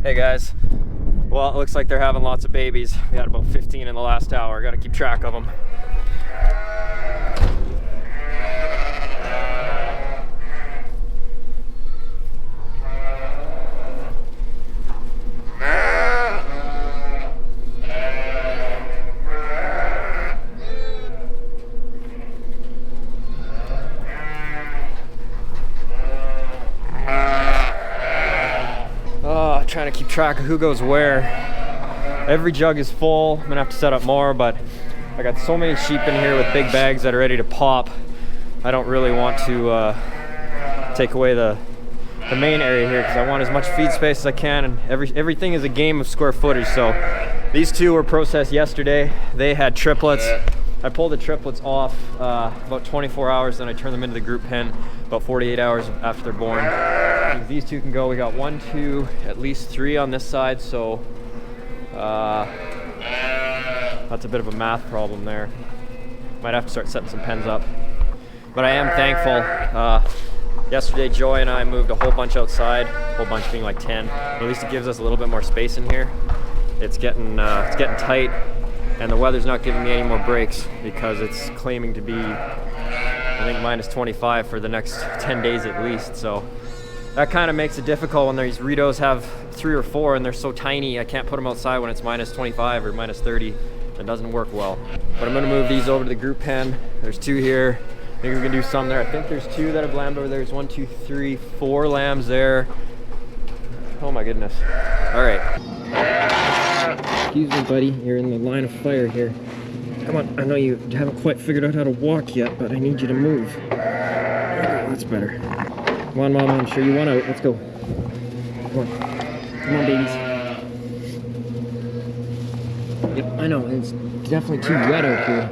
Hey guys. Well, it looks like they're having lots of babies. We had about 15 in the last hour. Got to keep track of them. Trying to keep track of who goes where. Every jug is full. I'm gonna have to set up more, but I got so many sheep in here with big bags that are ready to pop. I don't really want to take away the main area here because I want as much feed space as I can, and everything is a game of square footage. So these two were processed yesterday. They had triplets. I pulled the triplets off about 24 hours, then I turned them into the group pen about 48 hours after they're born. These two can go. We got 1, 2, at least 3 on this side, so that's a bit of a math problem there. Might have to start setting some pens up. But I am thankful. Yesterday, Joy and I moved a whole bunch outside, a whole bunch being like 10. At least it gives us a little bit more space in here. It's getting tight, and the weather's not giving me any more breaks because it's claiming to be, I think, minus 25 for the next 10 days at least. So that kind of makes it difficult when these Ritos have 3 or 4 and they're so tiny. I can't put them outside when it's minus 25 or minus 30. It doesn't work well. But I'm gonna move these over to the group pen. There's 2 here. I think we can do some there. I think there's 2 that have lambed over there. There's 1, 2, 3, 4 lambs there. Oh my goodness. All right. Excuse me, buddy. You're in the line of fire here. Come on, I know you haven't quite figured out how to walk yet, but I need you to move. Okay, that's better. Come on, Mama, I'm sure you want out. Let's go. Come on. Come on, babies. Yep, I know. It's definitely too wet out here.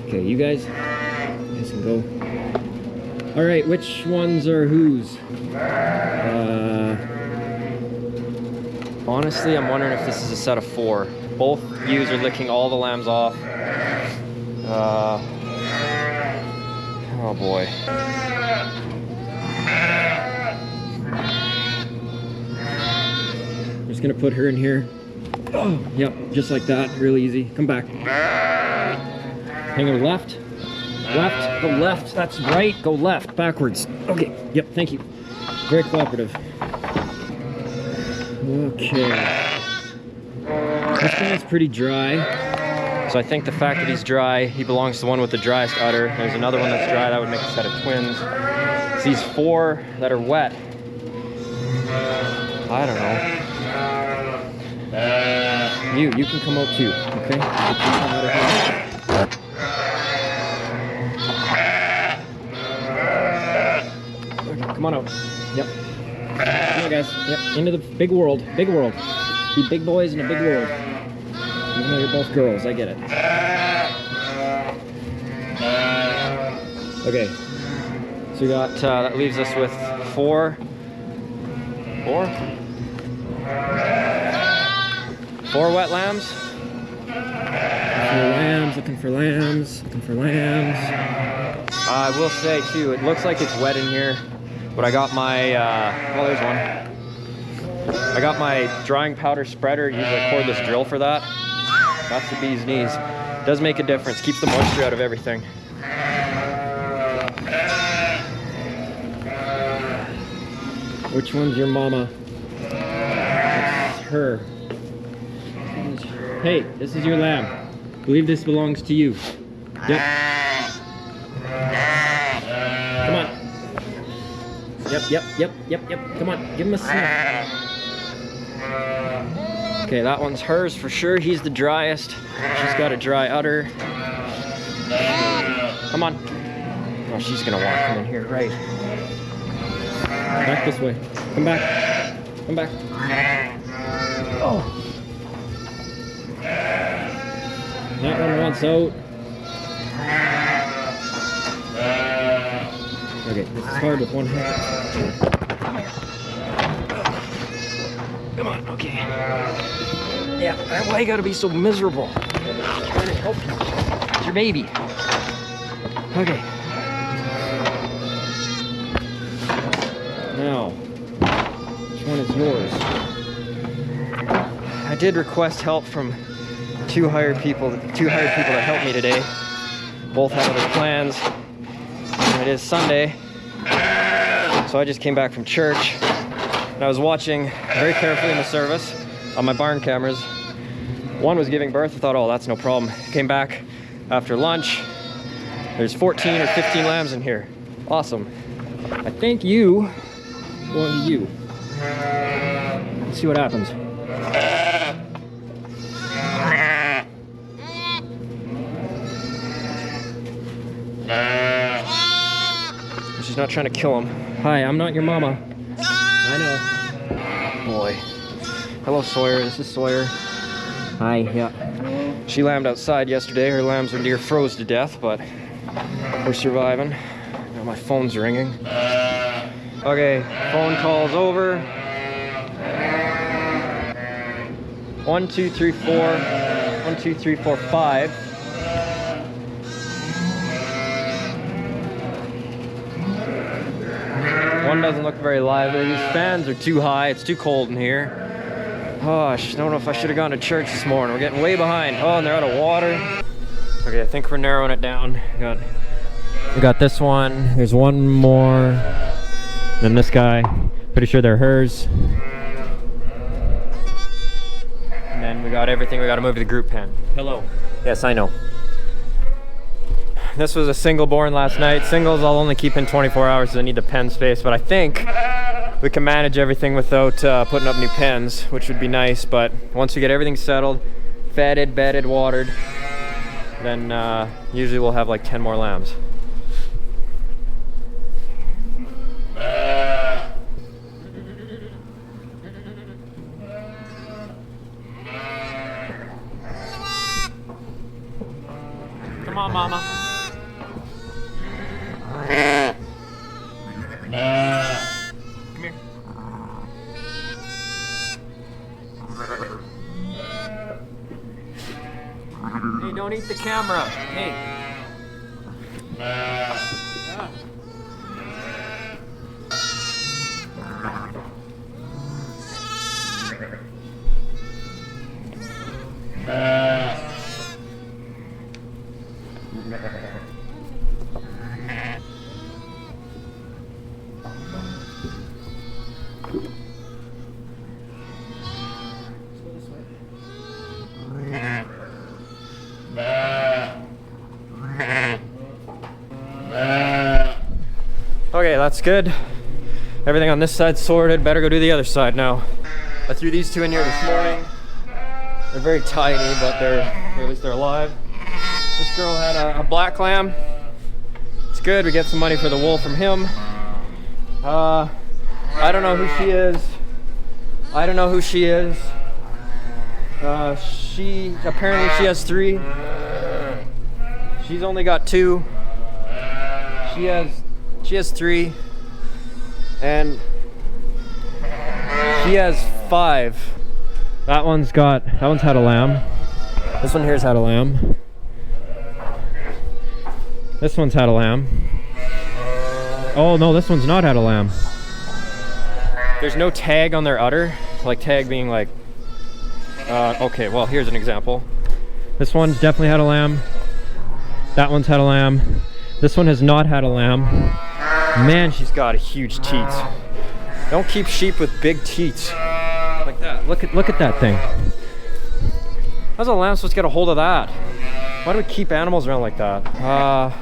Okay, you guys can go. All right, which ones are whose? Honestly, I'm wondering if this is a set of 4. Both ewes are licking all the lambs off. Oh boy. I'm just gonna put her in here. Oh, yep, just like that, real easy. Come back. Hang her left. Left, go left. That's right, go left, backwards. Okay, yep, thank you. Very cooperative. Okay. This guy is pretty dry. So I think the fact that he's dry, he belongs to the one with the driest udder. There's another one that's dry, that would make a set of twins. It's these 4 that are wet. I don't know. You can come out too, okay? You can come out of here. Okay, come on out. Yep. Come on, guys. Yep, into the big world. Big world. Be big boys in a big world. Even though you're both girls, I get it. Okay. So we got, that leaves us with 4 wet lambs. Looking for lambs. I will say too, it looks like it's wet in here, but I got my, well, there's one. I got my drying powder spreader. Usually a cordless drill for that. That's the bee's knees. Does make a difference. Keeps the moisture out of everything. Which one's your mama? It's her. Hey, this is your lamb. I believe this belongs to you. Yep. Come on. Yep. Come on, give him a sniff. Okay, that one's hers for sure. He's the driest. She's got a dry udder. Come on. Oh, she's gonna want to come in here, right? Back this way. Come back. Oh. That one wants out. Okay, this is hard with one hand. Come on, okay. Yeah, why you gotta be so miserable? I'm trying to help you. It's your baby. Okay. Now, which one is yours? I did request help from two hired people that helped me today. Both had other plans. And it is Sunday, so I just came back from church. And I was watching very carefully in the service on my barn cameras. One was giving birth. I thought, oh, that's no problem. Came back after lunch. There's 14 or 15 lambs in here. Awesome. I think you belong to you. Let's see what happens. She's not trying to kill him. Hi, I'm not your mama. I know. Boy. Hello, Sawyer. This is Sawyer. Hi, yeah. She lambed outside yesterday. Her lambs are near froze to death, but we're surviving. Now my phone's ringing. Okay, phone call's over. 1, 2, 3, 4. 1, 2, 3, 4, 5. One doesn't look very lively. These fans are too high. It's too cold in here. Oh, I don't know if I should have gone to church this morning. We're getting way behind. Oh, and they're out of water. Okay, I think we're narrowing it down. We got this one. There's one more. Then this guy. Pretty sure they're hers. And then we got everything. We got to move to the group pen. Hello. Yes, I know. This was a single born last night. Singles I'll only keep in 24 hours because I need the pen space, but I think we can manage everything without putting up new pens, which would be nice. But once we get everything settled, fed, bedded, watered, then usually we'll have like 10 more lambs. Come on, Mama. Come here. Hey, don't eat the camera. Hey. Okay, that's good. Everything on this side sorted. Better go do the other side now. I threw these two in here this morning. They're very tiny, but at least they're alive. This girl had a black lamb. It's good. We get some money for the wool from him. I don't know who she is. I don't know who she is. Apparently she has 3. She's only got 2. She has 3, and she has 5. That one's had a lamb. This one here's had a lamb. This one's had a lamb. Oh no, this one's not had a lamb. There's no tag on their udder, like tag being like, okay, well here's an example. This one's definitely had a lamb. That one's had a lamb. This one has not had a lamb. Man, she's got a huge teats. Don't keep sheep with big teats like that. Look at that thing. How's a lamb supposed to get a hold of that? Why do we keep animals around like that? I'm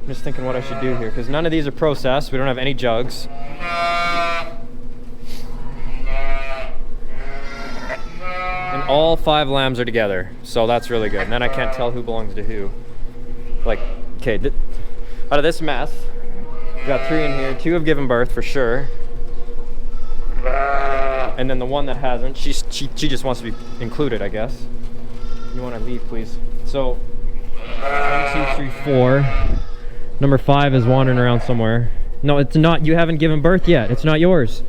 just thinking what I should do here, because none of these are processed. We don't have any jugs. And all 5 lambs are together, so that's really good. And then I can't tell who belongs to who. Like, okay, out of this mess, we got 3 in here. 2 have given birth for sure. And then the one that hasn't, she just wants to be included, I guess. You want to leave, please? So, 1, 2, 3, 4. Number 5 is wandering around somewhere. No, it's not. You haven't given birth yet. It's not yours.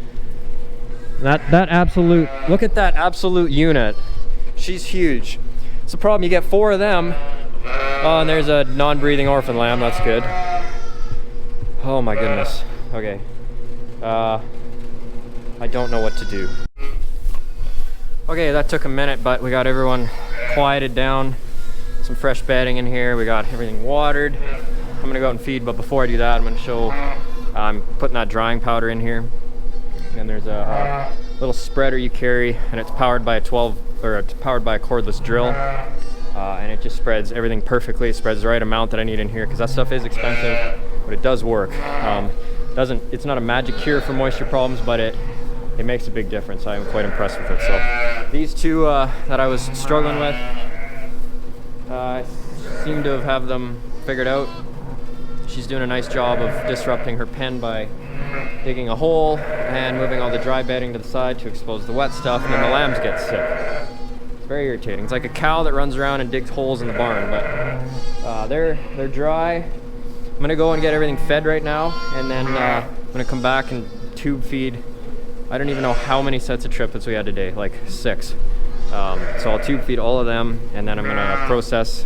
That absolute. Look at that absolute unit. She's huge. It's a problem. You get 4 of them. Oh, and there's a non-breathing orphan lamb. That's good. Oh my goodness. Okay. I don't know what to do. Okay, that took a minute, but we got everyone quieted down. Some fresh bedding in here. We got everything watered. I'm gonna go out and feed, but before I do that, I'm gonna show, I'm putting that drying powder in here. And there's a little spreader you carry, and it's powered by a cordless drill. And it just spreads everything perfectly. It spreads the right amount that I need in here, because that stuff is expensive, but it does work. It's not a magic cure for moisture problems, but it makes a big difference. I'm quite impressed with it. So these two that I was struggling with, I seem to have them figured out. She's doing a nice job of disrupting her pen by digging a hole and moving all the dry bedding to the side to expose the wet stuff, and then the lambs get sick. It's very irritating. It's like a cow that runs around and digs holes in the barn, but they're dry. I'm gonna go and get everything fed right now, and then I'm gonna come back and tube feed. I don't even know how many sets of triplets we had today, like 6. So I'll tube feed all of them, and then I'm gonna process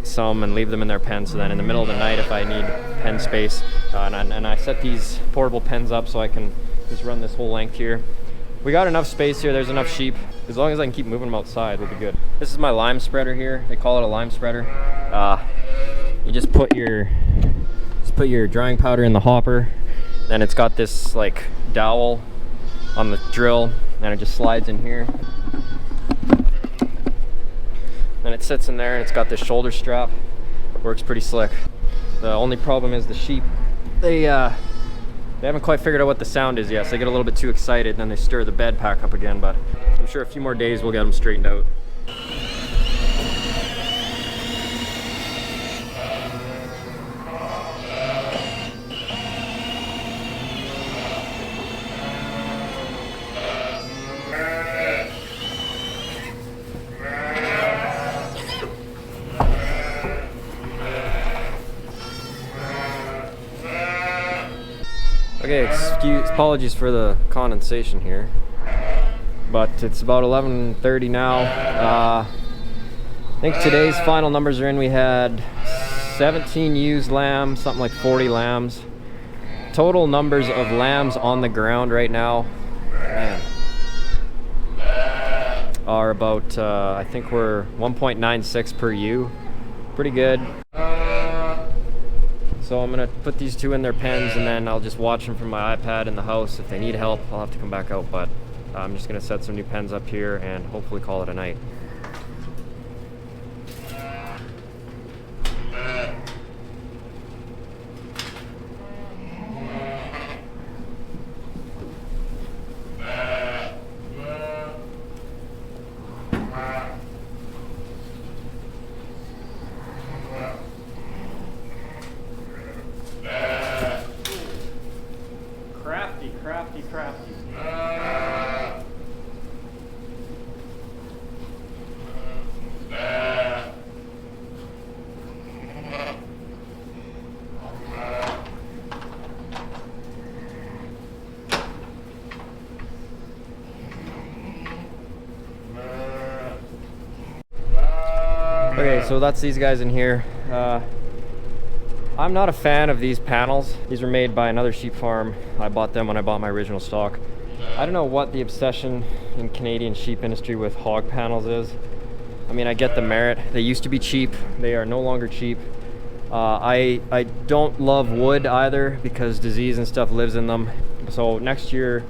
some and leave them in their pen, so then in the middle of the night, if I need pen space, and I set these portable pens up so I can just run this whole length here. We got enough space here, there's enough sheep. As long as I can keep moving them outside, we'll be good. This is my lime spreader here. They call it a lime spreader. You just put your drying powder in the hopper, and it's got this like dowel on the drill, and it just slides in here. And it sits in there, and it's got this shoulder strap. Works pretty slick. The only problem is the sheep, they haven't quite figured out what the sound is yet, so they get a little bit too excited, and then they stir the bed pack up again, but I'm sure a few more days we'll get them straightened out. Okay, apologies for the condensation here, but it's about 11:30 now. I think today's final numbers are in. We had 17 used lambs, something like 40 lambs. Total numbers of lambs on the ground right now, man, are about, I think we're 1.96 per ewe. Pretty good. So I'm gonna put these two in their pens, and then I'll just watch them from my iPad in the house. If they need help, I'll have to come back out, but I'm just gonna set some new pens up here and hopefully call it a night. Crafty. Okay, so that's these guys in here. I'm not a fan of these panels. These were made by another sheep farm. I bought them when I bought my original stock. I don't know what the obsession in Canadian sheep industry with hog panels is. I mean, I get the merit. They used to be cheap. They are no longer cheap. I don't love wood either, because disease and stuff lives in them. So next year,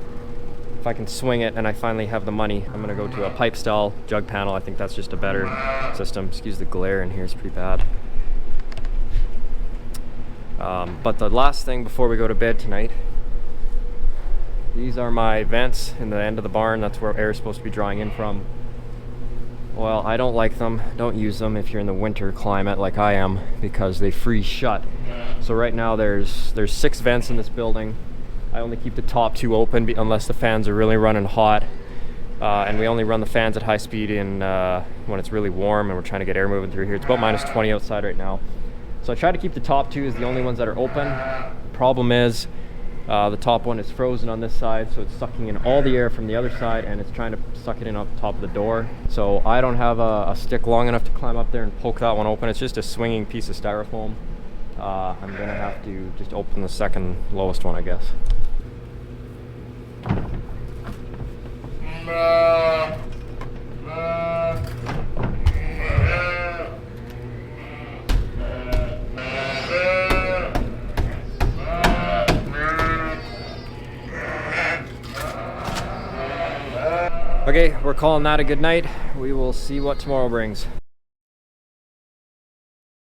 if I can swing it and I finally have the money, I'm gonna go to a pipe style jug panel. I think that's just a better system. Excuse the glare in here, it's pretty bad. But the last thing before we go to bed tonight, these are my vents in the end of the barn. That's where air is supposed to be drawing in from. Well, I don't like them. Don't use them if you're in the winter climate like I am, because they freeze shut. So right now there's 6 vents in this building. I only keep the top 2 open unless the fans are really running hot. And we only run the fans at high speed when it's really warm and we're trying to get air moving through here. It's about -20 outside right now. So I try to keep the top 2 as the only ones that are open. The problem is the top one is frozen on this side, so it's sucking in all the air from the other side, and it's trying to suck it in up top of the door. So I don't have a stick long enough to climb up there and poke that one open. It's just a swinging piece of styrofoam. I'm gonna have to just open the second lowest one, I guess. Okay, we're calling that a good night. We will see what tomorrow brings.